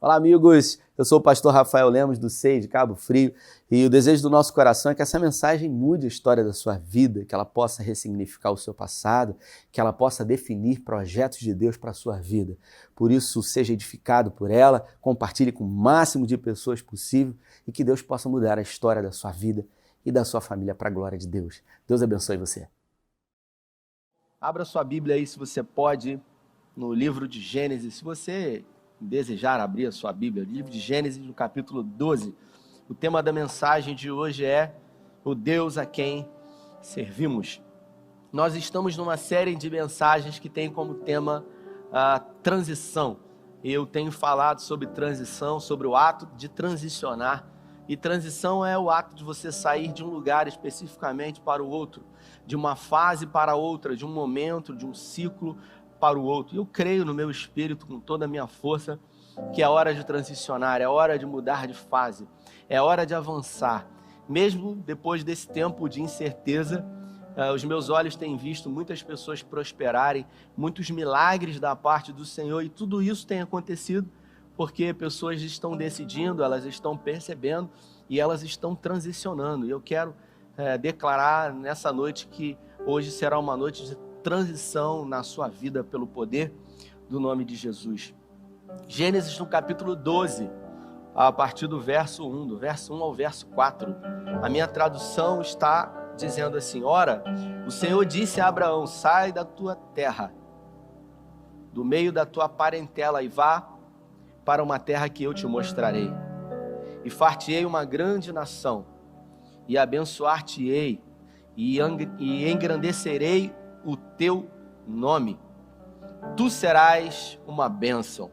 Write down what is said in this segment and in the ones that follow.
Olá, amigos! Eu sou o pastor Rafael Lemos, do SEI de Cabo Frio, e o desejo do nosso coração é que essa mensagem mude a história da sua vida, que ela possa ressignificar o seu passado, que ela possa definir projetos de Deus para a sua vida. Por isso, seja edificado por ela, compartilhe com o máximo de pessoas possível e que Deus possa mudar a história da sua vida e da sua família para a glória de Deus. Deus abençoe você. Abra sua Bíblia aí, se você pode, no livro de Gênesis. Se você desejar abrir a sua Bíblia, livro de Gênesis, no capítulo 12. O tema da mensagem de hoje é o Deus a quem servimos. Nós estamos numa série de mensagens que tem como tema a transição. Eu tenho falado sobre transição, sobre o ato de transicionar. E transição é o ato de você sair de um lugar especificamente para o outro, de uma fase para outra, de um momento, de um ciclo para o outro. Eu creio no meu espírito, com toda a minha força, que é hora de transicionar, é hora de mudar de fase, é hora de avançar. Mesmo depois desse tempo de incerteza, os meus olhos têm visto muitas pessoas prosperarem, muitos milagres da parte do Senhor, e tudo isso tem acontecido porque pessoas estão decidindo, elas estão percebendo e elas estão transicionando. E eu quero declarar nessa noite que hoje será uma noite de transição na sua vida pelo poder do nome de Jesus. Gênesis no capítulo 12, a partir do verso 1, do verso 1 ao verso 4. A minha tradução está dizendo assim: Ora, o Senhor disse a Abraão: sai da tua terra, do meio da tua parentela, e vá para uma terra que eu te mostrarei. E far-te-ei uma grande nação, e abençoar-te-ei, e engrandecerei o teu nome. Tu serás uma bênção.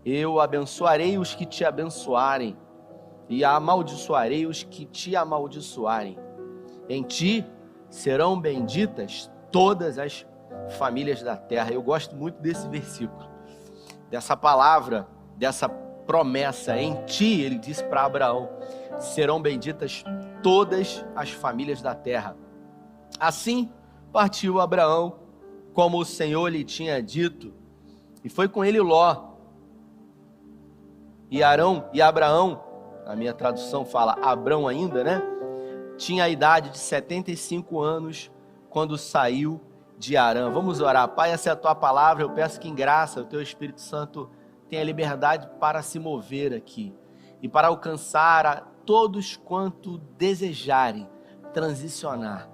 Eu abençoarei os que te abençoarem, e amaldiçoarei os que te amaldiçoarem. Em ti serão benditas todas as famílias da terra. Eu gosto muito desse versículo, dessa palavra, dessa promessa. Em ti, ele disse para Abraão, serão benditas todas as famílias da terra. Assim partiu Abraão, como o Senhor lhe tinha dito, e foi com ele Ló. E Abraão, a minha tradução fala Abrão ainda, né? Tinha a idade de 75 anos quando saiu de Harã. Vamos orar. Pai, essa é a tua palavra. Eu peço que em graça o teu Espírito Santo tenha liberdade para se mover aqui e para alcançar a todos quanto desejarem transicionar.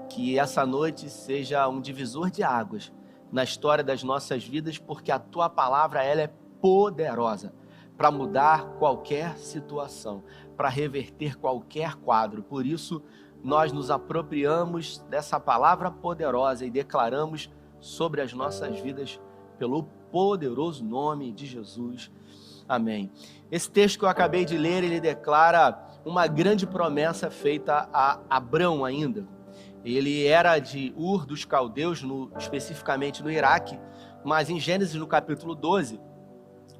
Que essa noite seja um divisor de águas na história das nossas vidas, porque a tua palavra, ela é poderosa para mudar qualquer situação, para reverter qualquer quadro. Por isso, nós nos apropriamos dessa palavra poderosa e declaramos sobre as nossas vidas pelo poderoso nome de Jesus. Amém. Esse texto que eu acabei de ler, ele declara uma grande promessa feita a Abrão ainda. Ele era de Ur dos Caldeus, especificamente no Iraque, mas em Gênesis no capítulo 12,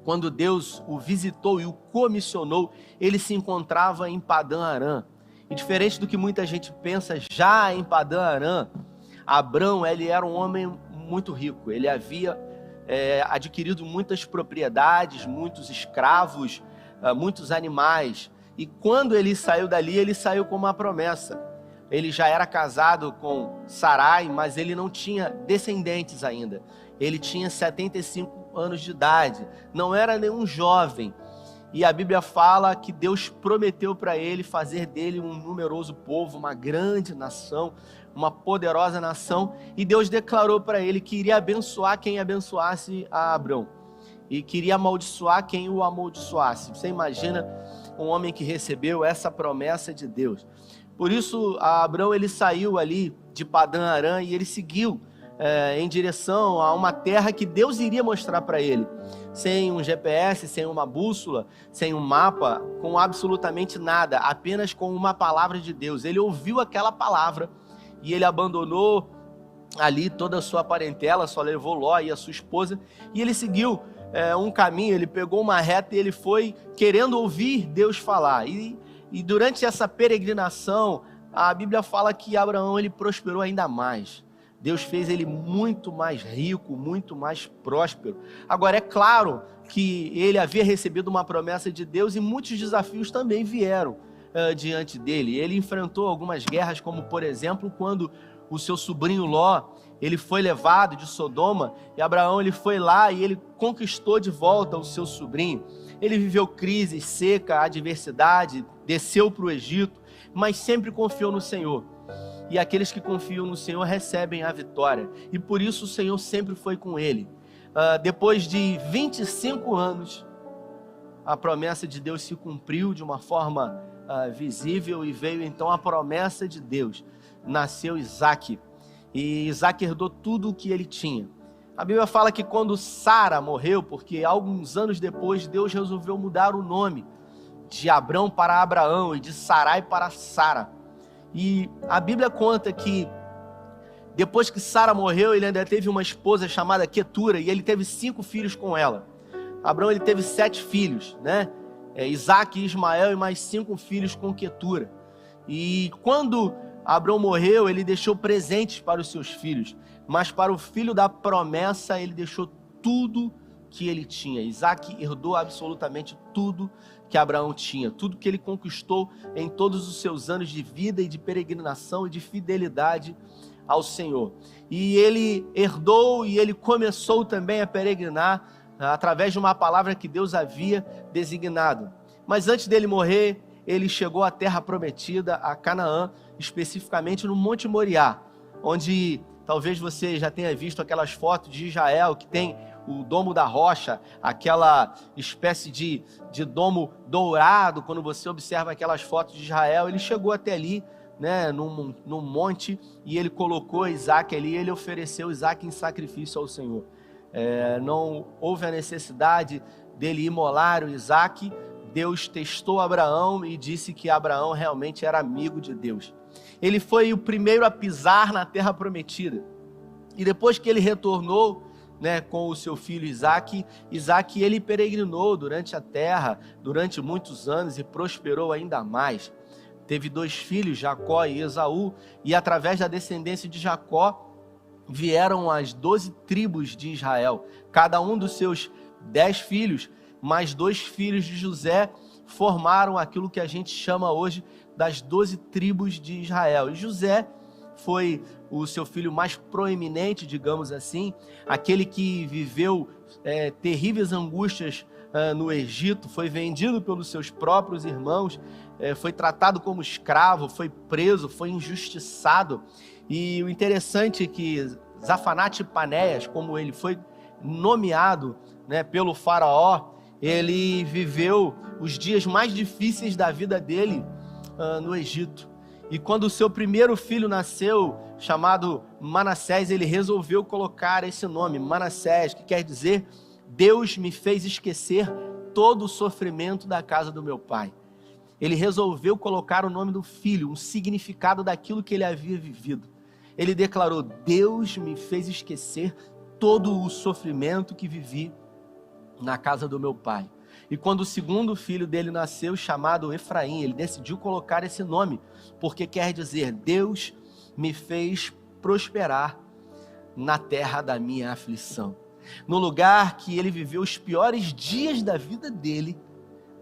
quando Deus o visitou e o comissionou, ele se encontrava em Padã Arã. E diferente do que muita gente pensa, já em Padã Arã, Abrão, ele era um homem muito rico. Ele havia adquirido muitas propriedades, muitos escravos, muitos animais. E quando ele saiu dali, ele saiu com uma promessa. Ele já era casado com Sarai, mas ele não tinha descendentes ainda. Ele tinha 75 anos de idade, não era nenhum jovem. E a Bíblia fala que Deus prometeu para ele fazer dele um numeroso povo, uma grande nação, uma poderosa nação. E Deus declarou para ele que iria abençoar quem abençoasse a Abrão e queria amaldiçoar quem o amaldiçoasse. Você imagina um homem que recebeu essa promessa de Deus? Por isso, Abrão, ele saiu ali de Padã Arã e ele seguiu em direção a uma terra que Deus iria mostrar para ele, sem um GPS, sem uma bússola, sem um mapa, com absolutamente nada, apenas com uma palavra de Deus. Ele ouviu aquela palavra e ele abandonou ali toda a sua parentela, só levou Ló e a sua esposa, e ele seguiu um caminho, ele pegou uma reta e ele foi querendo ouvir Deus falar. E durante essa peregrinação, a Bíblia fala que Abraão, ele prosperou ainda mais. Deus fez ele muito mais rico, muito mais próspero. Agora, é claro que ele havia recebido uma promessa de Deus e muitos desafios também vieram diante dele. Ele enfrentou algumas guerras, como por exemplo, quando o seu sobrinho Ló, ele foi levado de Sodoma, e Abraão ele foi lá e ele conquistou de volta o seu sobrinho. Ele viveu crises, seca, adversidade, desceu para o Egito, mas sempre confiou no Senhor. E aqueles que confiam no Senhor recebem a vitória. E por isso o Senhor sempre foi com ele. Depois de 25 anos, a promessa de Deus se cumpriu de uma forma visível e veio então a promessa de Deus. Nasceu Isaque. E Isaque herdou tudo o que ele tinha. A Bíblia fala que quando Sara morreu, porque alguns anos depois Deus resolveu mudar o nome de Abrão para Abraão e de Sarai para Sara. E a Bíblia conta que depois que Sara morreu, ele ainda teve uma esposa chamada Quetura e ele teve 5 filhos com ela. Abrão ele teve 7 filhos, né? Isaque, Ismael e mais 5 filhos com Quetura. E quando Abrão morreu, ele deixou presentes para os seus filhos, mas para o filho da promessa ele deixou tudo que ele tinha. Isaque herdou absolutamente tudo que Abraão tinha, tudo que ele conquistou em todos os seus anos de vida e de peregrinação e de fidelidade ao Senhor. E ele herdou e ele começou também a peregrinar através de uma palavra que Deus havia designado. Mas antes dele morrer, ele chegou à terra prometida, a Canaã, especificamente no Monte Moriá, onde talvez você já tenha visto aquelas fotos de Israel que tem o domo da rocha, aquela espécie de domo dourado. Quando você observa aquelas fotos de Israel, ele chegou até ali, né, num monte, e ele colocou Isaque ali, ele ofereceu Isaque em sacrifício ao Senhor. Não houve a necessidade dele imolar o Isaque. Deus testou Abraão e disse que Abraão realmente era amigo de Deus. Ele foi o primeiro a pisar na terra prometida. E depois que ele retornou, né, com o seu filho Isaque, ele peregrinou durante a terra, durante muitos anos e prosperou ainda mais. Teve 2 filhos, Jacó e Esaú, e através da descendência de Jacó vieram as 12 tribos de Israel. Cada um dos seus 10 filhos, mais 2 filhos de José, formaram aquilo que a gente chama hoje das 12 tribos de Israel. E José foi o seu filho mais proeminente, digamos assim, aquele que viveu terríveis angústias no Egito, foi vendido pelos seus próprios irmãos, foi tratado como escravo, foi preso, foi injustiçado. E o interessante é que Zafanate-Panéias, como ele foi nomeado, né, pelo faraó, ele viveu os dias mais difíceis da vida dele no Egito. E quando o seu primeiro filho nasceu, chamado Manassés, ele resolveu colocar esse nome, Manassés, que quer dizer: Deus me fez esquecer todo o sofrimento da casa do meu pai. Ele resolveu colocar o nome do filho, um significado daquilo que ele havia vivido. Ele declarou: Deus me fez esquecer todo o sofrimento que vivi na casa do meu pai. E quando o segundo filho dele nasceu, chamado Efraim, ele decidiu colocar esse nome, porque quer dizer: Deus me fez prosperar na terra da minha aflição. No lugar que ele viveu os piores dias da vida dele,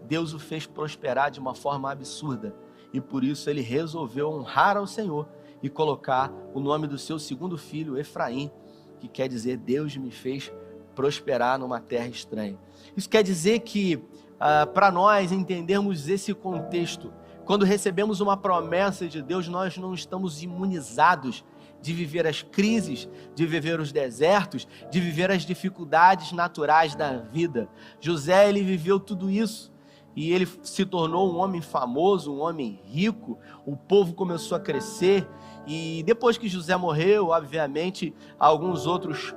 Deus o fez prosperar de uma forma absurda. E por isso ele resolveu honrar ao Senhor e colocar o nome do seu segundo filho, Efraim, que quer dizer: Deus me fez prosperar numa terra estranha. Isso quer dizer que, para nós entendermos esse contexto, quando recebemos uma promessa de Deus, nós não estamos imunizados de viver as crises, de viver os desertos, de viver as dificuldades naturais da vida. José, ele viveu tudo isso e ele se tornou um homem famoso, um homem rico. O povo começou a crescer e depois que José morreu, obviamente, alguns outros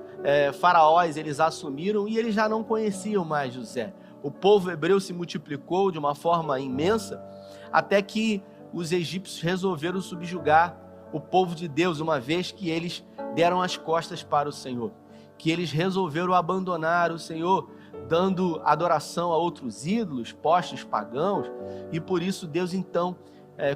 faraós, eles assumiram e eles já não conheciam mais José. O povo hebreu se multiplicou de uma forma imensa, até que os egípcios resolveram subjugar o povo de Deus, uma vez que eles deram as costas para o Senhor, que eles resolveram abandonar o Senhor, dando adoração a outros ídolos, postes pagãos, e por isso Deus então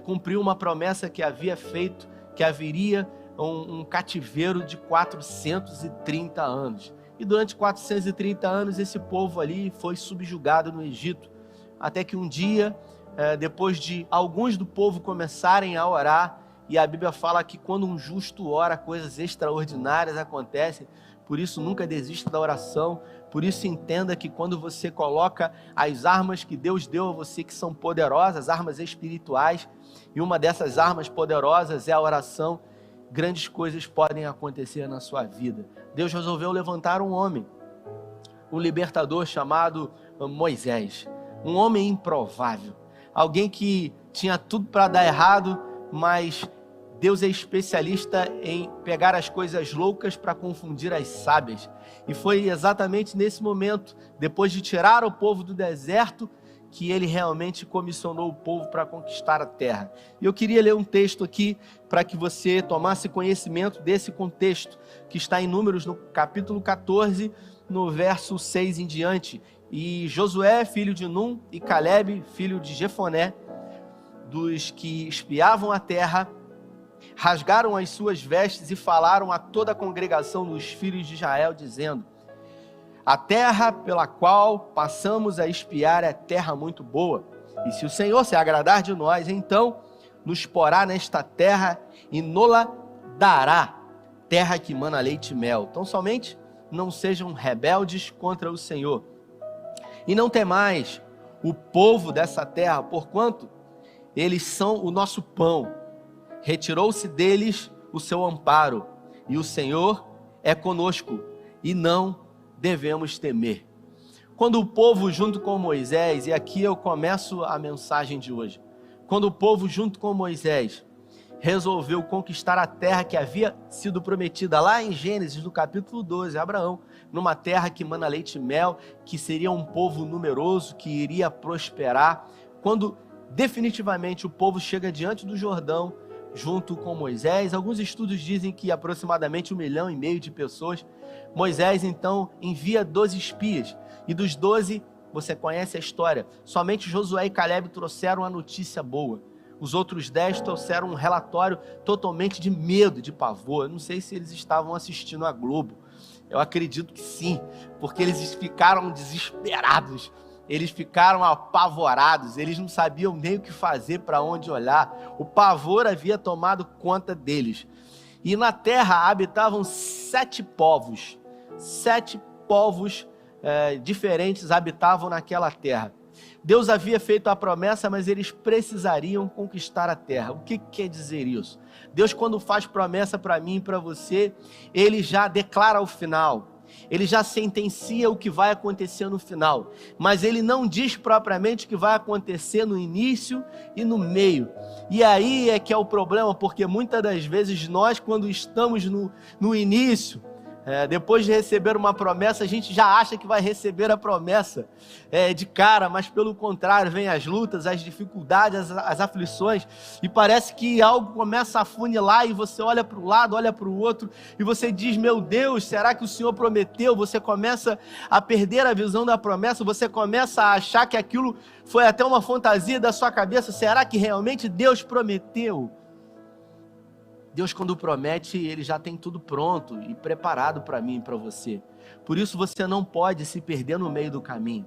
cumpriu uma promessa que havia feito, que haveria um cativeiro de 430 anos. E durante 430 anos esse povo ali foi subjugado no Egito, até que um dia, depois de alguns do povo começarem a orar, e a Bíblia fala que quando um justo ora, coisas extraordinárias acontecem. Por isso nunca desista da oração, por isso entenda que quando você coloca as armas que Deus deu a você, que são poderosas, armas espirituais, e uma dessas armas poderosas é a oração, grandes coisas podem acontecer na sua vida. Deus resolveu levantar um homem, um libertador chamado Moisés, um homem improvável, alguém que tinha tudo para dar errado, mas Deus é especialista em pegar as coisas loucas para confundir as sábias. E foi exatamente nesse momento, depois de tirar o povo do deserto, que ele realmente comissionou o povo para conquistar a terra. E eu queria ler um texto aqui para que você tomasse conhecimento desse contexto, que está em Números, no capítulo 14, no verso 6 em diante. E Josué, filho de Num, e Calebe, filho de Jefoné, dos que espiavam a terra, rasgaram as suas vestes e falaram a toda a congregação dos filhos de Israel, dizendo: a terra pela qual passamos a espiar é terra muito boa, e se o Senhor se agradar de nós, então nos porá nesta terra e nola dará, terra que mana leite e mel. Então somente não sejam rebeldes contra o Senhor, e não temais o povo dessa terra, porquanto eles são o nosso pão. Retirou-se deles o seu amparo, e o Senhor é conosco, e não devemos temer. Quando o povo junto com Moisés, e aqui eu começo a mensagem de hoje, quando o povo junto com Moisés resolveu conquistar a terra que havia sido prometida lá em Gênesis, no capítulo 12, a Abraão, numa terra que mana leite e mel, que seria um povo numeroso, que iria prosperar, quando definitivamente o povo chega diante do Jordão, junto com Moisés, alguns estudos dizem que aproximadamente 1,5 milhão de pessoas, Moisés então envia 12 espias, e dos 12, você conhece a história, somente Josué e Calebe trouxeram a notícia boa, os outros 10 trouxeram um relatório totalmente de medo, de pavor. Eu não sei se eles estavam assistindo a Globo, eu acredito que sim, porque eles ficaram desesperados, eles ficaram apavorados, eles não sabiam nem o que fazer, para onde olhar, o pavor havia tomado conta deles. E na terra habitavam 7 povos, 7 povos diferentes habitavam naquela terra. Deus havia feito a promessa, mas eles precisariam conquistar a terra. O que quer dizer isso? Deus, quando faz promessa para mim e para você, Ele já declara o final. Ele já sentencia o que vai acontecer no final, mas ele não diz propriamente o que vai acontecer no início e no meio. E aí é que é o problema, porque muitas das vezes nós, quando estamos no início, depois de receber uma promessa, a gente já acha que vai receber a promessa de cara, mas pelo contrário, vem as lutas, as dificuldades, as aflições, e parece que algo começa a funilar, e você olha para um lado, olha para o outro, e você diz: meu Deus, será que o Senhor prometeu? Você começa a perder a visão da promessa, você começa a achar que aquilo foi até uma fantasia da sua cabeça. Será que realmente Deus prometeu? Deus, quando promete, Ele já tem tudo pronto e preparado para mim e para você. Por isso você não pode se perder no meio do caminho.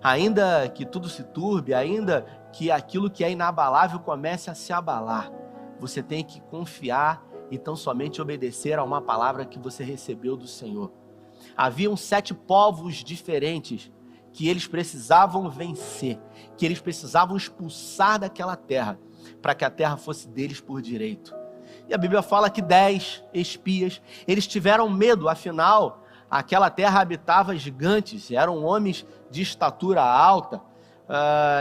Ainda que tudo se turbe, ainda que aquilo que é inabalável comece a se abalar, você tem que confiar e tão somente obedecer a uma palavra que você recebeu do Senhor. Haviam 7 povos diferentes que eles precisavam vencer, que eles precisavam expulsar daquela terra, para que a terra fosse deles por direito. E a Bíblia fala que 10 espias, eles tiveram medo, afinal, aquela terra habitava gigantes, eram homens de estatura alta,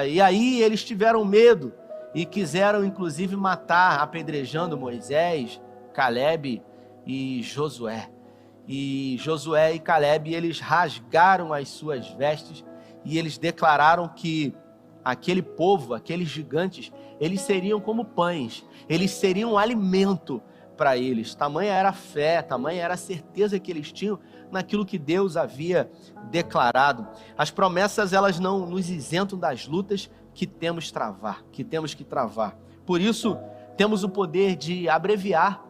e aí eles tiveram medo e quiseram inclusive matar, apedrejando Moisés, Calebe e Josué. E Josué e Calebe, eles rasgaram as suas vestes e eles declararam que aquele povo, aqueles gigantes, eles seriam como pães, eles seriam um alimento para eles. Tamanha era a fé, tamanha era a certeza que eles tinham naquilo que Deus havia declarado. As promessas, elas não nos isentam das lutas que temos que travar. Por isso, temos o poder de abreviar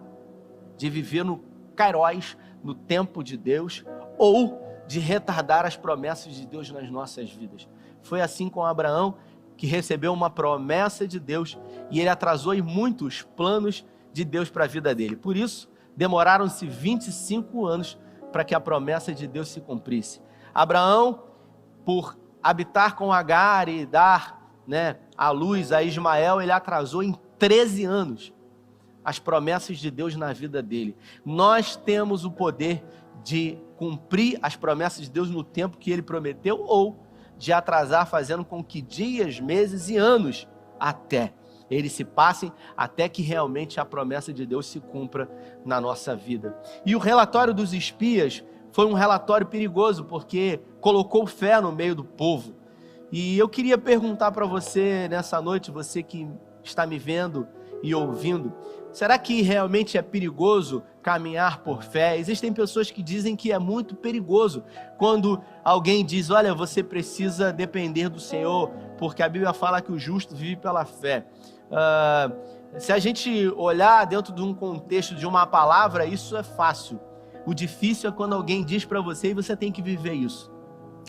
de viver no kairos, no tempo de Deus, ou de retardar as promessas de Deus nas nossas vidas. Foi assim com Abraão, que recebeu uma promessa de Deus e ele atrasou em muitos planos de Deus para a vida dele. Por isso, demoraram-se 25 anos para que a promessa de Deus se cumprisse. Abraão, por habitar com Agar e dar, a luz a Ismael, ele atrasou em 13 anos as promessas de Deus na vida dele. Nós temos o poder de cumprir as promessas de Deus no tempo que ele prometeu ou de atrasar, fazendo com que dias, meses e anos até eles se passem, até que realmente a promessa de Deus se cumpra na nossa vida. E o relatório dos espias foi um relatório perigoso, porque colocou fé no meio do povo. E eu queria perguntar para você nessa noite, você que está me vendo e ouvindo, será que realmente é perigoso caminhar por fé? Existem pessoas que dizem que é muito perigoso quando alguém diz, olha, você precisa depender do Senhor, porque a Bíblia fala que o justo vive pela fé. Se a gente olhar dentro de um contexto de uma palavra, isso é fácil. O difícil é quando alguém diz para você e você tem que viver isso.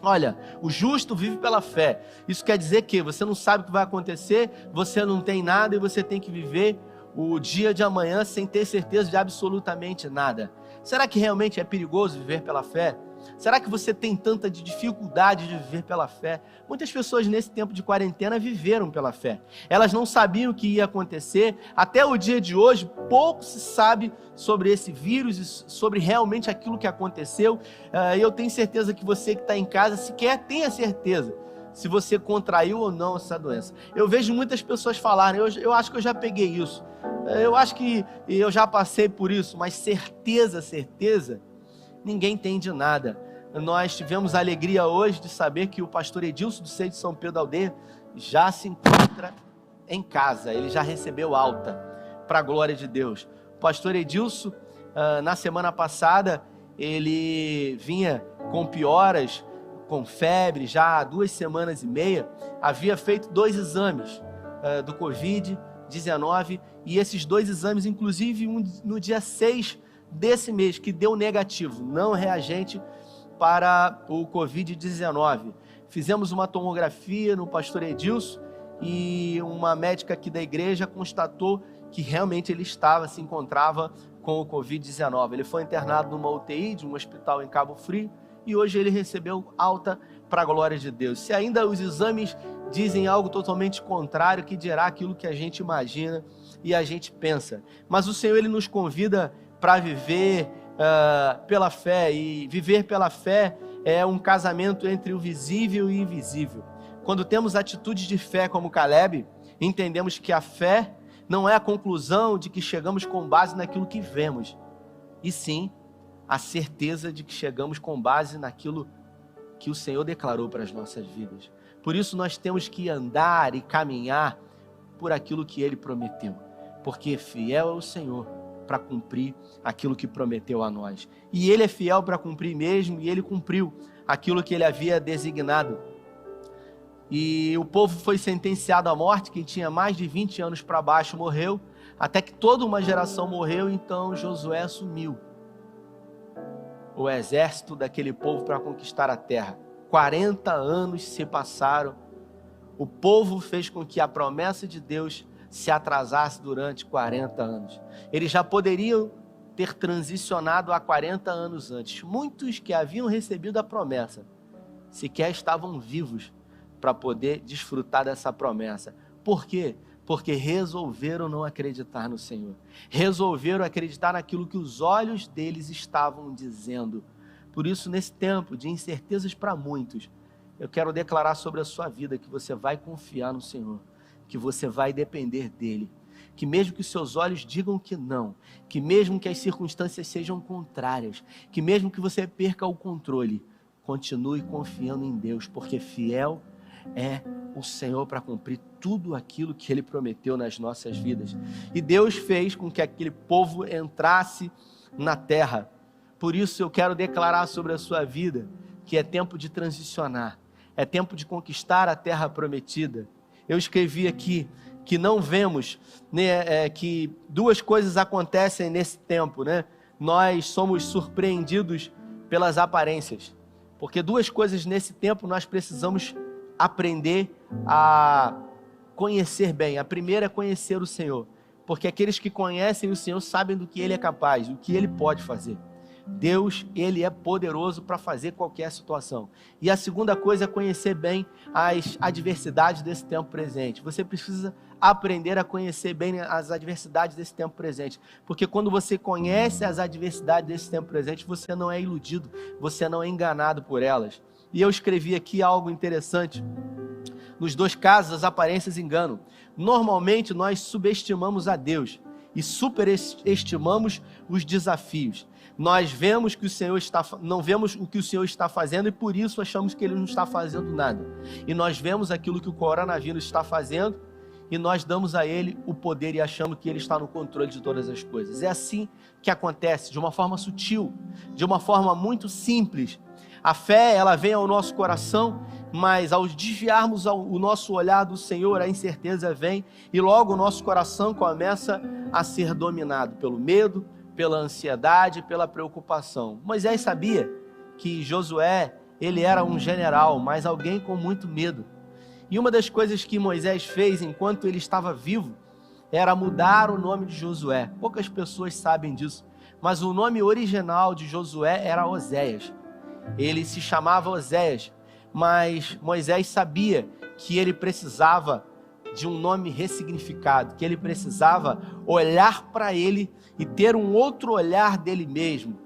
Olha, o justo vive pela fé. Isso quer dizer que você não sabe o que vai acontecer, você não tem nada e você tem que viver o dia de amanhã sem ter certeza de absolutamente nada. Será que realmente é perigoso viver pela fé? Será que você tem tanta dificuldade de viver pela fé? Muitas pessoas nesse tempo de quarentena viveram pela fé. Elas não sabiam o que ia acontecer. Até o dia de hoje, pouco se sabe sobre esse vírus e sobre realmente aquilo que aconteceu. Eu tenho certeza que você que está em casa sequer tenha certeza se você contraiu ou não essa doença. Eu vejo muitas pessoas falarem, eu acho que eu já peguei isso. Eu acho que eu já passei por isso, mas certeza, ninguém tem de nada. Nós tivemos a alegria hoje de saber que o pastor Edilson do Seio de São Pedro da Aldeia já se encontra em casa, ele já recebeu alta, para a glória de Deus. O pastor Edilson, na semana passada, ele vinha com pioras, com febre, já há 2 semanas e meia, havia feito 2 exames do Covid-19, e esses 2 exames, inclusive um no dia 6 desse mês, que deu negativo, não reagente para o Covid-19. Fizemos uma tomografia no pastor Edilson e uma médica aqui da igreja constatou que realmente ele se encontrava com o Covid-19. Ele foi internado numa UTI de um hospital em Cabo Frio e hoje ele recebeu alta para a glória de Deus. Se ainda os exames dizem algo totalmente contrário, que dirá aquilo que a gente imagina e a gente pensa. Mas o Senhor, ele nos convida para viver pela fé, e viver pela fé é um casamento entre o visível e o invisível. Quando temos atitudes de fé como Caleb, entendemos que a fé não é a conclusão de que chegamos com base naquilo que vemos, e sim a certeza de que chegamos com base naquilo que o Senhor declarou para as nossas vidas. Por isso nós temos que andar e caminhar por aquilo que Ele prometeu, porque fiel é o Senhor para cumprir aquilo que prometeu a nós. E Ele é fiel para cumprir mesmo, e Ele cumpriu aquilo que Ele havia designado. E o povo foi sentenciado à morte, quem tinha mais de 20 anos para baixo morreu, até que toda uma geração morreu, então Josué assumiu o exército daquele povo para conquistar a terra. 40 anos se passaram, o povo fez com que a promessa de Deus se atrasasse durante 40 anos. Eles já poderiam ter transicionado há 40 anos antes. Muitos que haviam recebido a promessa sequer estavam vivos para poder desfrutar dessa promessa. Por quê? Porque resolveram não acreditar no Senhor. Resolveram acreditar naquilo que os olhos deles estavam dizendo. Por isso, nesse tempo de incertezas para muitos, eu quero declarar sobre a sua vida que você vai confiar no Senhor, que você vai depender dEle, que mesmo que os seus olhos digam que não, que mesmo que as circunstâncias sejam contrárias, que mesmo que você perca o controle, continue confiando em Deus, porque fiel é o Senhor para cumprir tudo aquilo que Ele prometeu nas nossas vidas. E Deus fez com que aquele povo entrasse na terra. Por isso eu quero declarar sobre a sua vida que é tempo de transicionar, é tempo de conquistar a terra prometida. Eu escrevi aqui que não vemos, né, que duas coisas acontecem nesse tempo, né? Nós somos surpreendidos pelas aparências, porque duas coisas nesse tempo nós precisamos aprender a conhecer bem. A primeira é conhecer o Senhor, porque aqueles que conhecem o Senhor sabem do que Ele é capaz, do que Ele pode fazer. Deus, Ele é poderoso para fazer qualquer situação. E a segunda coisa é conhecer bem as adversidades desse tempo presente. Você precisa aprender a conhecer bem as adversidades desse tempo presente, porque quando você conhece as adversidades desse tempo presente, você não é iludido, você não é enganado por elas. E eu escrevi aqui algo interessante. Nos dois casos, as aparências enganam. Normalmente, nós subestimamos a Deus e superestimamos os desafios. Nós vemos que o Senhor não vemos o que o Senhor está fazendo e por isso achamos que Ele não está fazendo nada. E nós vemos aquilo que o coronavírus está fazendo e nós damos a Ele o poder e achamos que Ele está no controle de todas as coisas. É assim que acontece, de uma forma sutil, de uma forma muito simples. A fé, ela vem ao nosso coração, mas ao desviarmos o nosso olhar do Senhor, a incerteza vem e logo o nosso coração começa a ser dominado pelo medo, pela ansiedade, pela preocupação. Moisés sabia que Josué, ele era um general, mas alguém com muito medo. E uma das coisas que Moisés fez enquanto ele estava vivo era mudar o nome de Josué. Poucas pessoas sabem disso, mas o nome original de Josué era Oséias. Ele se chamava Oséias, mas Moisés sabia que ele precisava de um nome ressignificado, que ele precisava olhar para ele e ter um outro olhar dele mesmo.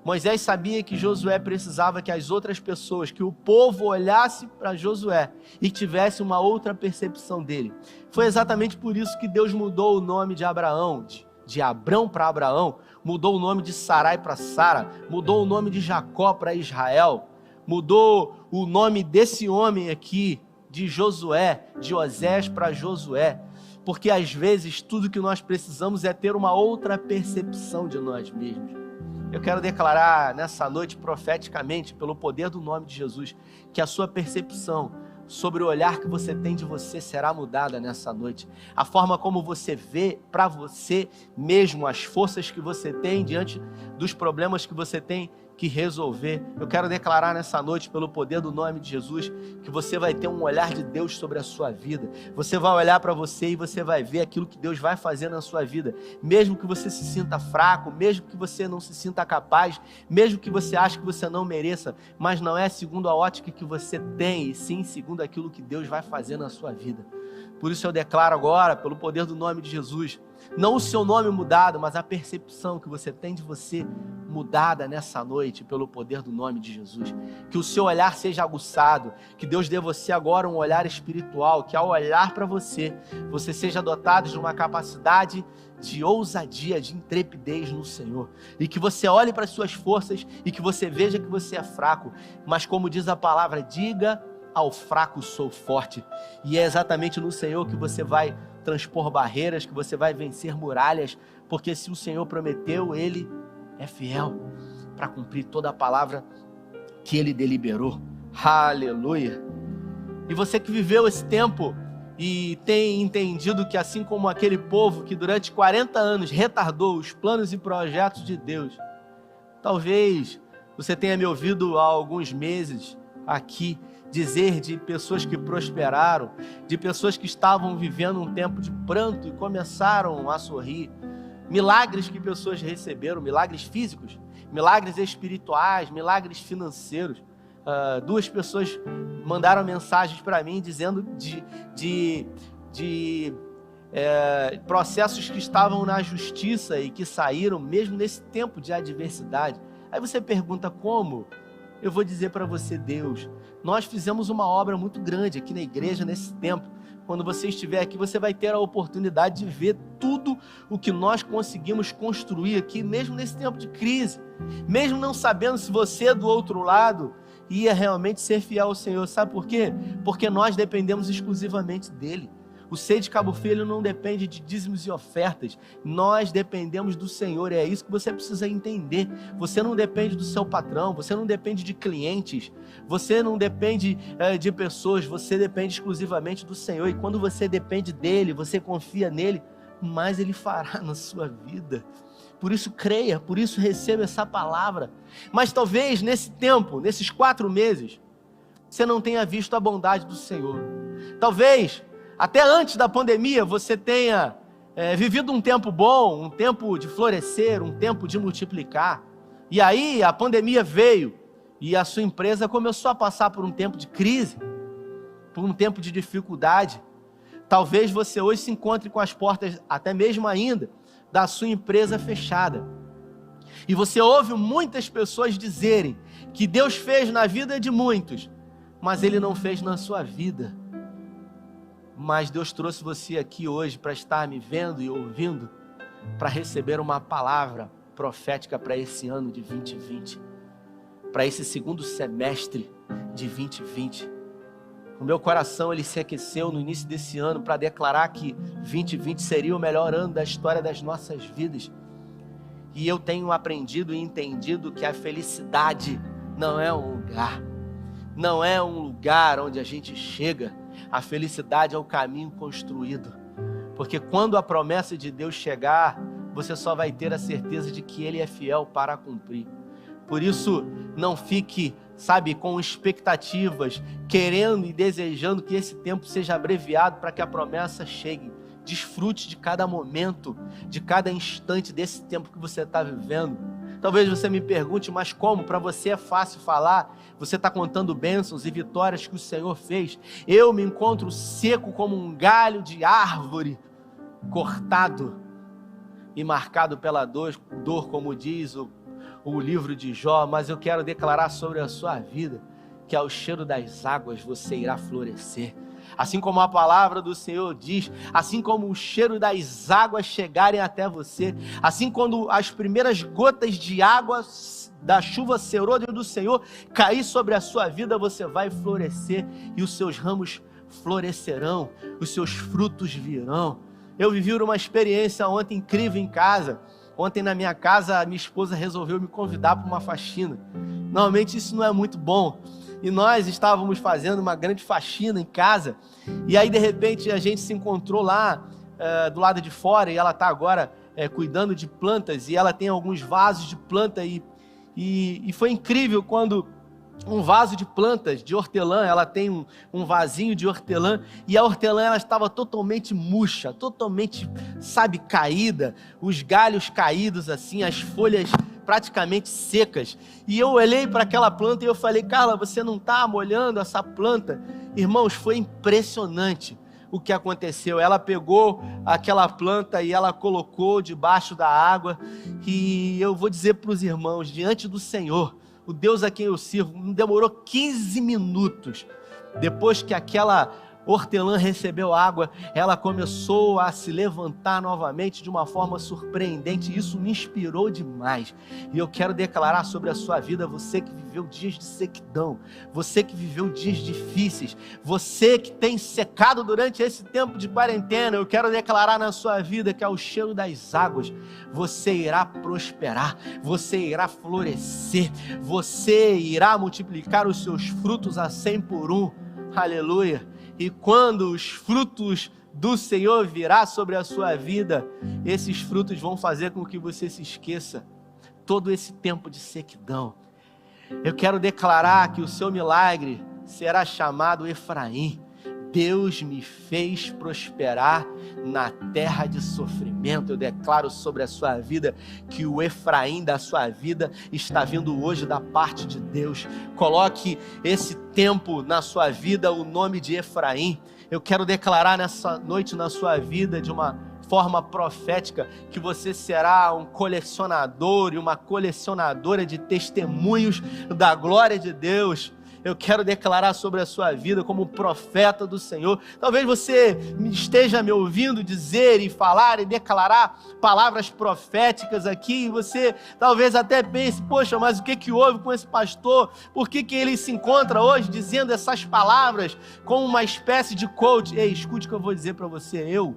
Moisés sabia que Josué precisava que as outras pessoas, que o povo olhasse para Josué e tivesse uma outra percepção dele. Foi exatamente por isso que Deus mudou o nome de Abraão, de Abrão para Abraão, mudou o nome de Sarai para Sara, mudou o nome de Jacó para Israel, mudou o nome desse homem aqui, de Josué, de Osés para Josué, porque às vezes tudo que nós precisamos é ter uma outra percepção de nós mesmos. Eu quero declarar nessa noite profeticamente, pelo poder do nome de Jesus, que a sua percepção sobre o olhar que você tem de você será mudada nessa noite. A forma como você vê para você mesmo, as forças que você tem diante dos problemas que você tem que resolver. Eu quero declarar nessa noite, pelo poder do nome de Jesus, que você vai ter um olhar de Deus sobre a sua vida. Você vai olhar para você e você vai ver aquilo que Deus vai fazer na sua vida. Mesmo que você se sinta fraco, mesmo que você não se sinta capaz, mesmo que você ache que você não mereça, mas não é segundo a ótica que você tem, e sim segundo aquilo que Deus vai fazer na sua vida. Por isso eu declaro agora, pelo poder do nome de Jesus, não o seu nome mudado, mas a percepção que você tem de você mudada nessa noite, pelo poder do nome de Jesus. Que o seu olhar seja aguçado, que Deus dê a você agora um olhar espiritual, que ao olhar para você, você seja dotado de uma capacidade de ousadia, de intrepidez no Senhor. E que você olhe para as suas forças e que você veja que você é fraco, mas como diz a palavra, diga ao fraco sou forte. E é exatamente no Senhor que você vai transpor barreiras, que você vai vencer muralhas, porque se o Senhor prometeu, Ele é fiel para cumprir toda a palavra que Ele deliberou. Aleluia! E você que viveu esse tempo e tem entendido que assim como aquele povo que durante 40 anos retardou os planos e projetos de Deus, talvez você tenha me ouvido há alguns meses aqui dizer de pessoas que prosperaram, de pessoas que estavam vivendo um tempo de pranto e começaram a sorrir, milagres que pessoas receberam, milagres físicos, milagres espirituais, milagres financeiros. Duas pessoas mandaram mensagens para mim dizendo de processos que estavam na justiça e que saíram mesmo nesse tempo de adversidade. Aí você pergunta como? Eu vou dizer para você, Deus, nós fizemos uma obra muito grande aqui na igreja nesse tempo. Quando você estiver aqui, você vai ter a oportunidade de ver tudo o que nós conseguimos construir aqui, mesmo nesse tempo de crise. Mesmo não sabendo se você do outro lado ia realmente ser fiel ao Senhor. Sabe por quê? Porque nós dependemos exclusivamente dEle. O SEI de Cabo Frio ele não depende de dízimos e ofertas. Nós dependemos do Senhor, é isso que você precisa entender. Você não depende do seu patrão, você não depende de clientes, você não depende de pessoas, você depende exclusivamente do Senhor. E quando você depende dele, você confia nele, mais ele fará na sua vida. Por isso creia, por isso receba essa palavra. Mas talvez nesse tempo, nesses 4 meses, você não tenha visto a bondade do Senhor. Talvez, até antes da pandemia, você tenha vivido um tempo bom, um tempo de florescer, um tempo de multiplicar. E aí a pandemia veio e a sua empresa começou a passar por um tempo de crise, por um tempo de dificuldade. Talvez você hoje se encontre com as portas, até mesmo ainda, da sua empresa fechada. E você ouve muitas pessoas dizerem que Deus fez na vida de muitos, mas Ele não fez na sua vida. Mas Deus trouxe você aqui hoje para estar me vendo e ouvindo, para receber uma palavra profética para esse ano de 2020, para esse segundo semestre de 2020. O meu coração ele se aqueceu no início desse ano para declarar que 2020 seria o melhor ano da história das nossas vidas. E eu tenho aprendido e entendido que a felicidade não é um lugar, não é um lugar onde a gente chega. A felicidade é o caminho construído. Porque quando a promessa de Deus chegar, você só vai ter a certeza de que Ele é fiel para cumprir. Por isso, não fique, com expectativas, querendo e desejando que esse tempo seja abreviado para que a promessa chegue. Desfrute de cada momento, de cada instante desse tempo que você está vivendo. Talvez você me pergunte, mas como? Para você é fácil falar, você está contando bênçãos e vitórias que o Senhor fez. Eu me encontro seco como um galho de árvore, cortado e marcado pela dor, como diz o livro de Jó, mas eu quero declarar sobre a sua vida que ao cheiro das águas você irá florescer. Assim como a palavra do Senhor diz, assim como o cheiro das águas chegarem até você, assim quando as primeiras gotas de água da chuva serôdia do Senhor cair sobre a sua vida, você vai florescer e os seus ramos florescerão, os seus frutos virão. Eu vivi uma experiência ontem incrível em casa. Ontem na minha casa, a minha esposa resolveu me convidar para uma faxina. Normalmente isso não é muito bom. E nós estávamos fazendo uma grande faxina em casa. E aí, de repente, a gente se encontrou lá do lado de fora. E ela está agora cuidando de plantas. E ela tem alguns vasos de planta. E foi incrível quando um vaso de plantas, de hortelã, ela tem um vasinho de hortelã, e a hortelã ela estava totalmente murcha, totalmente, caída, os galhos caídos assim, as folhas praticamente secas. E eu olhei para aquela planta e eu falei, Carla, você não está molhando essa planta? Irmãos, foi impressionante o que aconteceu. Ela pegou aquela planta e ela colocou debaixo da água, e eu vou dizer para os irmãos, diante do Senhor, o Deus a quem eu sirvo, não demorou 15 minutos, depois que aquela hortelã recebeu água, ela começou a se levantar novamente de uma forma surpreendente. Isso me inspirou demais. E eu quero declarar sobre a sua vida, você que viveu dias de sequidão, você que viveu dias difíceis, você que tem secado durante esse tempo de quarentena, eu quero declarar na sua vida que ao cheiro das águas, você irá prosperar, você irá florescer, você irá multiplicar os seus frutos a 100 por 1. Aleluia! E quando os frutos do Senhor virá sobre a sua vida, esses frutos vão fazer com que você se esqueça todo esse tempo de sequidão. Eu quero declarar que o seu milagre será chamado Efraim. Deus me fez prosperar na terra de sofrimento. Eu declaro sobre a sua vida que o Efraim da sua vida está vindo hoje da parte de Deus. Coloque esse tempo na sua vida o nome de Efraim. Eu quero declarar nessa noite na sua vida de uma forma profética que você será um colecionador e uma colecionadora de testemunhos da glória de Deus. Eu quero declarar sobre a sua vida como profeta do Senhor. Talvez você esteja me ouvindo dizer e falar e declarar palavras proféticas aqui, e você talvez até pense, poxa, mas o que houve com esse pastor? Por que ele se encontra hoje dizendo essas palavras como uma espécie de coach? Ei, escute o que eu vou dizer para você. Eu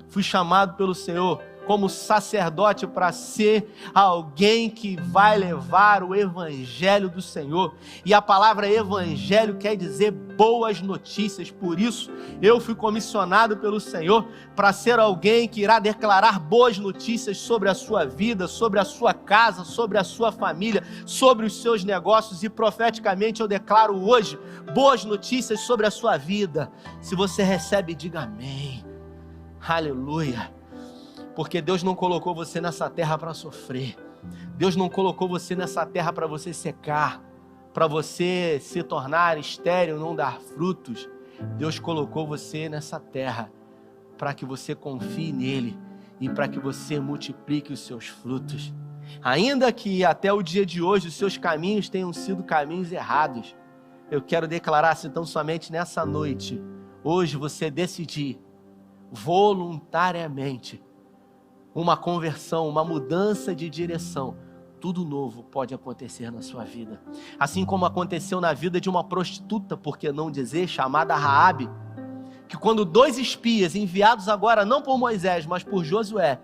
fui chamado pelo Senhor como sacerdote para ser alguém que vai levar o evangelho do Senhor. E a palavra evangelho quer dizer boas notícias. Por isso, eu fui comissionado pelo Senhor para ser alguém que irá declarar boas notícias sobre a sua vida, sobre a sua casa, sobre a sua família, sobre os seus negócios. E profeticamente eu declaro hoje boas notícias sobre a sua vida. Se você recebe, diga amém. Aleluia. Porque Deus não colocou você nessa terra para sofrer. Deus não colocou você nessa terra para você secar, para você se tornar estéril, não dar frutos. Deus colocou você nessa terra para que você confie nele e para que você multiplique os seus frutos. Ainda que até o dia de hoje os seus caminhos tenham sido caminhos errados, eu quero declarar, se tão somente nessa noite, hoje você decidir voluntariamente uma conversão, uma mudança de direção, tudo novo pode acontecer na sua vida. Assim como aconteceu na vida de uma prostituta, por que não dizer, chamada Raabe, que quando 2 espias enviados agora não por Moisés, mas por Josué,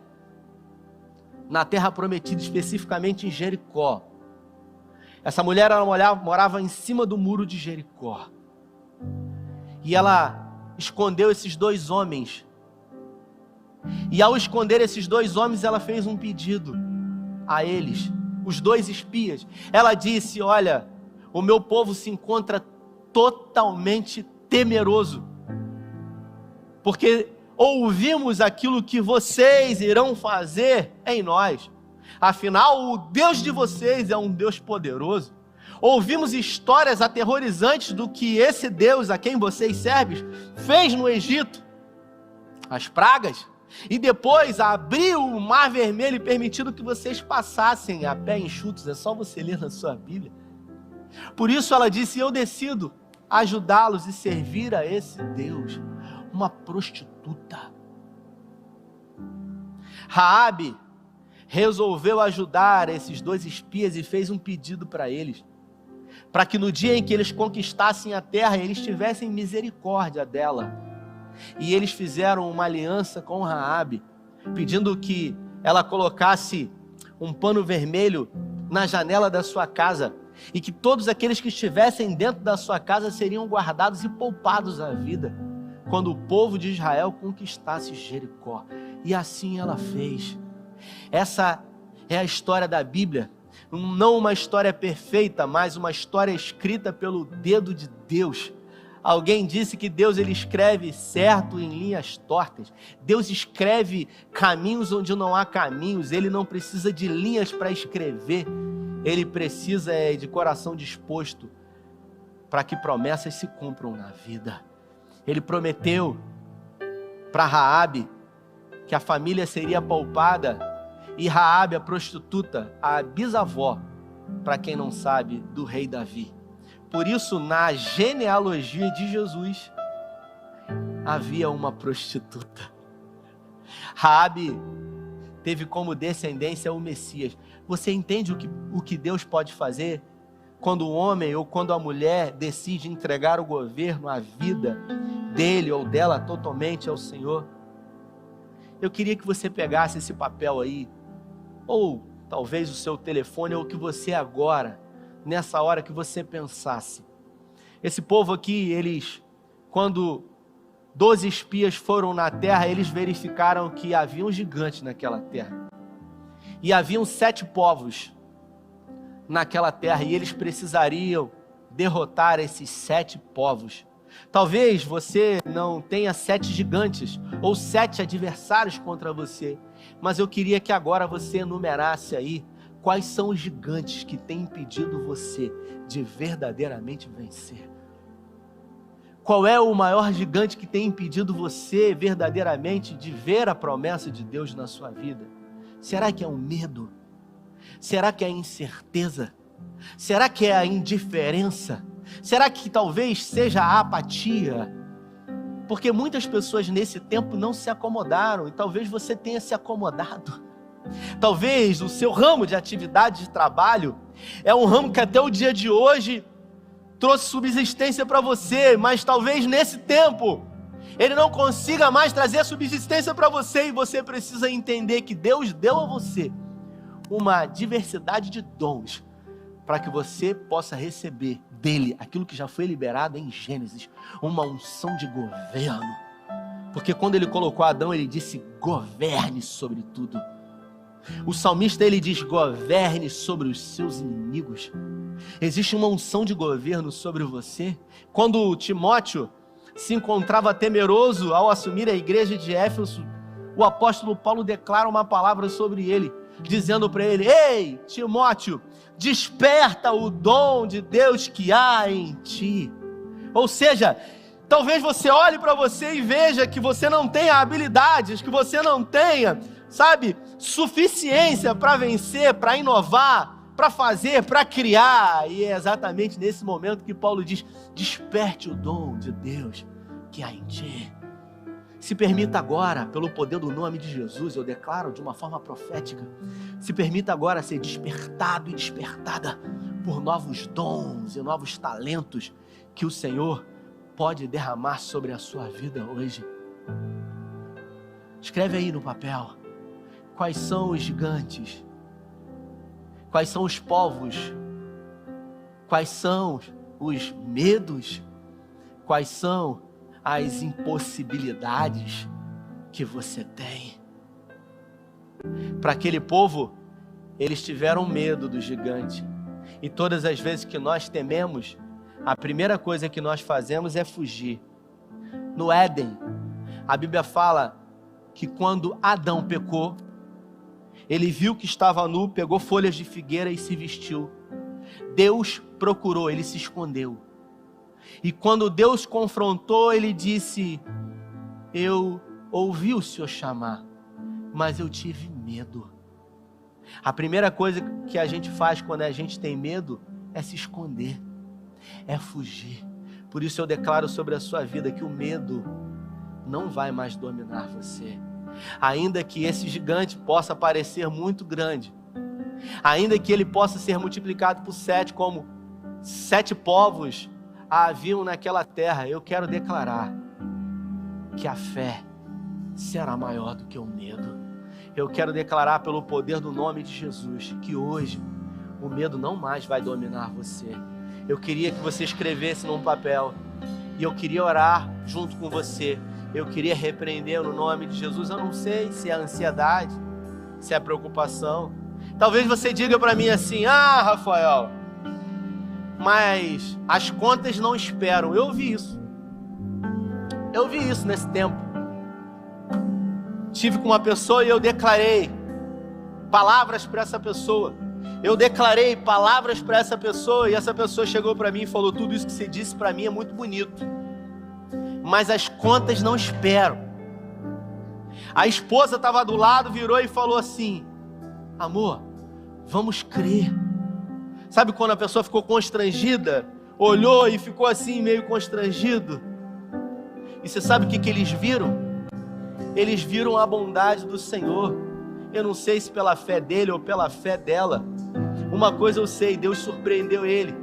na terra prometida, especificamente em Jericó, essa mulher ela morava em cima do muro de Jericó, e ela escondeu esses 2 homens. E ao esconder esses 2 homens, ela fez um pedido a eles, os 2 espias. Ela disse: olha, o meu povo se encontra totalmente temeroso, porque ouvimos aquilo que vocês irão fazer em nós. Afinal, o Deus de vocês é um Deus poderoso. Ouvimos histórias aterrorizantes do que esse Deus a quem vocês servem fez no Egito, as pragas, e depois abriu o mar vermelho e permitindo que vocês passassem a pé enxutos. É só você ler na sua Bíblia. Por isso ela disse: eu decido ajudá-los e servir a esse Deus. Uma prostituta. Raabe resolveu ajudar esses 2 espias e fez um pedido para eles, para que no dia em que eles conquistassem a terra, eles tivessem misericórdia dela. E eles fizeram uma aliança com Raabe, pedindo que ela colocasse um pano vermelho na janela da sua casa, e que todos aqueles que estivessem dentro da sua casa seriam guardados e poupados à vida, quando o povo de Israel conquistasse Jericó. E assim ela fez. Essa é a história da Bíblia, não uma história perfeita, mas uma história escrita pelo dedo de Deus. Alguém disse que Deus ele escreve certo em linhas tortas. Deus escreve caminhos onde não há caminhos. Ele não precisa de linhas para escrever. Ele precisa de coração disposto para que promessas se cumpram na vida. Ele prometeu para Raabe que a família seria poupada, e Raabe, a prostituta, a bisavó, para quem não sabe, do rei Davi. Por isso, na genealogia de Jesus, havia uma prostituta. Raabe teve como descendência o Messias. Você entende o que Deus pode fazer quando o homem ou quando a mulher decide entregar o governo, a vida dele ou dela totalmente ao Senhor? Eu queria que você pegasse esse papel aí, ou talvez o seu telefone, ou que você agora, nessa hora que você pensasse. Esse povo aqui, eles, quando 12 espias foram na terra, eles verificaram que havia um gigante naquela terra. E haviam 7 povos naquela terra, e eles precisariam derrotar esses 7 povos. Talvez você não tenha 7 gigantes, ou 7 adversários contra você, mas eu queria que agora você enumerasse aí quais são os gigantes que têm impedido você de verdadeiramente vencer. Qual é o maior gigante que tem impedido você verdadeiramente de ver a promessa de Deus na sua vida? Será que é o medo? Será que é a incerteza? Será que é a indiferença? Será que talvez seja a apatia? Porque muitas pessoas nesse tempo não se acomodaram, e talvez você tenha se acomodado. Talvez o seu ramo de atividade de trabalho é um ramo que até o dia de hoje trouxe subsistência para você, mas talvez nesse tempo ele não consiga mais trazer subsistência para você, e você precisa entender que Deus deu a você uma diversidade de dons para que você possa receber dele aquilo que já foi liberado em Gênesis, uma unção de governo. Porque quando ele colocou Adão, ele disse: governe sobre tudo. O salmista, ele diz: governe sobre os seus inimigos. Existe uma unção de governo sobre você. Quando Timóteo se encontrava temeroso ao assumir a igreja de Éfeso, o apóstolo Paulo declara uma palavra sobre ele, dizendo para ele: ei, Timóteo, desperta o dom de Deus que há em ti. Ou seja, talvez você olhe para você e veja que você não tenha habilidades, que você não tenha, suficiência para vencer, para inovar, para fazer, para criar. E é exatamente nesse momento que Paulo diz: desperte o dom de Deus que há em ti. Se permita agora, pelo poder do nome de Jesus, eu declaro de uma forma profética, se permita agora ser despertado e despertada por novos dons e novos talentos que o Senhor pode derramar sobre a sua vida hoje. Escreve aí no papel: quais são os gigantes? Quais são os povos? Quais são os medos? Quais são as impossibilidades que você tem? Para aquele povo, eles tiveram medo do gigante. E todas as vezes que nós tememos, a primeira coisa que nós fazemos é fugir. No Éden, a Bíblia fala que quando Adão pecou, ele viu que estava nu, pegou folhas de figueira e se vestiu. Deus procurou, ele se escondeu. E quando Deus confrontou, ele disse: eu ouvi o Senhor chamar, mas eu tive medo. A primeira coisa que a gente faz quando a gente tem medo é se esconder, é fugir. Por isso eu declaro sobre a sua vida que o medo não vai mais dominar você. Ainda que esse gigante possa parecer muito grande, ainda que ele possa ser multiplicado por 7, como 7 povos haviam naquela terra, eu quero declarar que a fé será maior do que o medo. Eu quero declarar pelo poder do nome de Jesus que hoje o medo não mais vai dominar você. Eu queria que você escrevesse num papel, e eu queria orar junto com você. Eu queria repreender no nome de Jesus. Eu não sei se é ansiedade, se é preocupação. Talvez você diga para mim assim: ah, Rafael, mas as contas não esperam. Eu vi isso nesse tempo. Estive com uma pessoa e eu declarei palavras para essa pessoa. Eu declarei palavras para essa pessoa, e essa pessoa chegou para mim e falou: tudo isso que você disse para mim é muito bonito, mas as contas não esperam. A esposa estava do lado, virou e falou assim: amor, vamos crer. Sabe quando a pessoa ficou constrangida, olhou e ficou assim meio constrangido? E você sabe o que eles viram? Eles viram a bondade do Senhor. Eu não sei se pela fé dele ou pela fé dela. Uma coisa eu sei: Deus surpreendeu ele.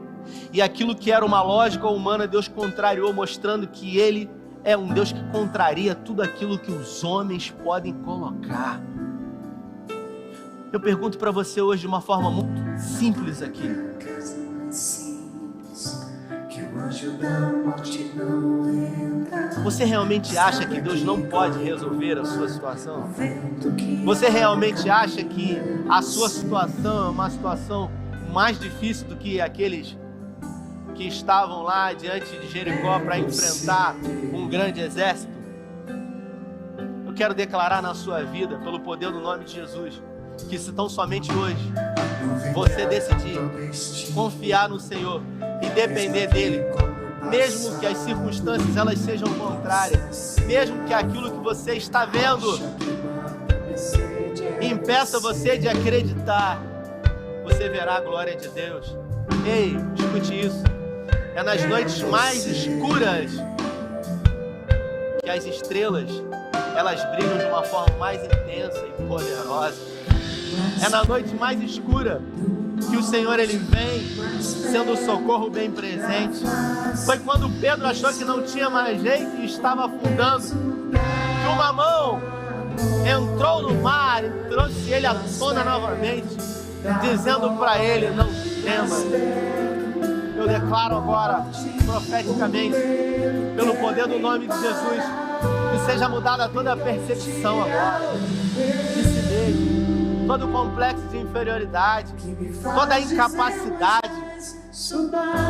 E aquilo que era uma lógica humana, Deus contrariou, mostrando que ele é um Deus que contraria tudo aquilo que os homens podem colocar. Eu pergunto para você hoje de uma forma muito simples aqui: você realmente acha que Deus não pode resolver a sua situação? Você realmente acha que a sua situação é uma situação mais difícil do que aqueles que estavam lá diante de Jericó para enfrentar um grande exército? Eu quero declarar na sua vida, pelo poder do nome de Jesus, que se tão somente hoje você decidir confiar no Senhor e depender dele, mesmo que as circunstâncias elas sejam contrárias, mesmo que aquilo que você está vendo impeça você de acreditar, você verá a glória de Deus. Ei, escute isso: É nas noites mais escuras que as estrelas, elas brilham de uma forma mais intensa e poderosa. É na noite mais escura que o Senhor, Ele vem sendo o socorro bem presente. Foi quando Pedro achou que não tinha mais jeito e estava afundando, que uma mão entrou no mar e trouxe ele à tona novamente, dizendo para ele: não tema. Eu declaro agora, profeticamente, pelo poder do nome de Jesus, que seja mudada toda a percepção agora de si mesmo, todo o complexo de inferioridade, toda a incapacidade,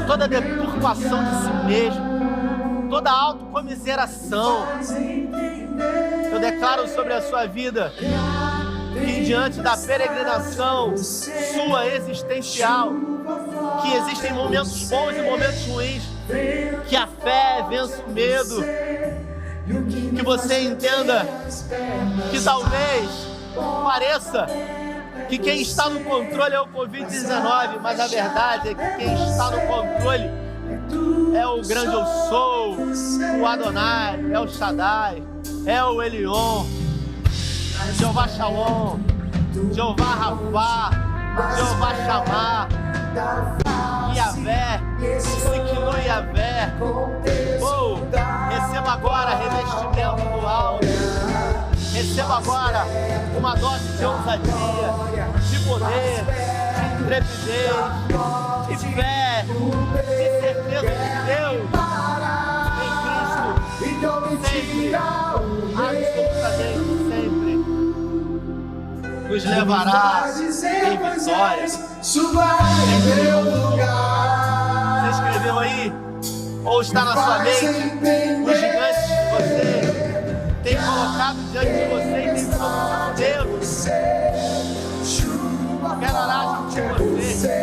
toda a deturpação de si mesmo, toda a autocomiseração. Eu declaro sobre a sua vida que diante da peregrinação sua existencial, que existem momentos bons e momentos ruins, que a fé vence o medo, que você entenda que talvez pareça que quem está no controle é o Covid-19, mas a verdade é que quem está no controle é o grande Eu Sou, o Adonai, é o Shaddai, é o Elion, Jeová Shalom, Jeová Rafá, Jeová Shammah, Yavé, Sikinu Yavé. Oh, receba agora revestimento do alto. Receba agora uma dose de ousadia, de poder, de intrepidez, de fé, de certeza de Deus em Cristo, sempre, absolutamente sempre, nos levará em vitória. Você escreveu aí? Ou está na sua mente os gigantes que você tem colocado diante de você e tem colocado Deus? Eu quero orar junto com você.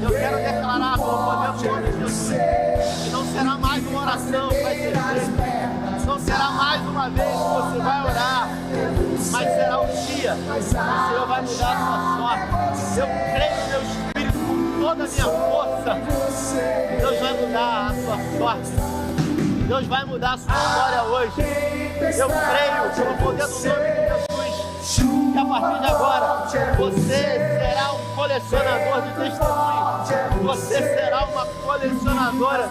Eu quero declarar pelo poder do nome de Jesus que não será mais uma oração que vai ser feita, não será mais uma vez que você vai orar, mas será um dia que o Senhor vai mudar a sua sorte. Eu creio no meu espírito com toda a minha força. Deus vai mudar a sua sorte. Deus vai mudar a sua história hoje. Eu creio pelo poder do nome de Jesus que a partir de agora você será um colecionador de testemunhos. Você será uma colecionadora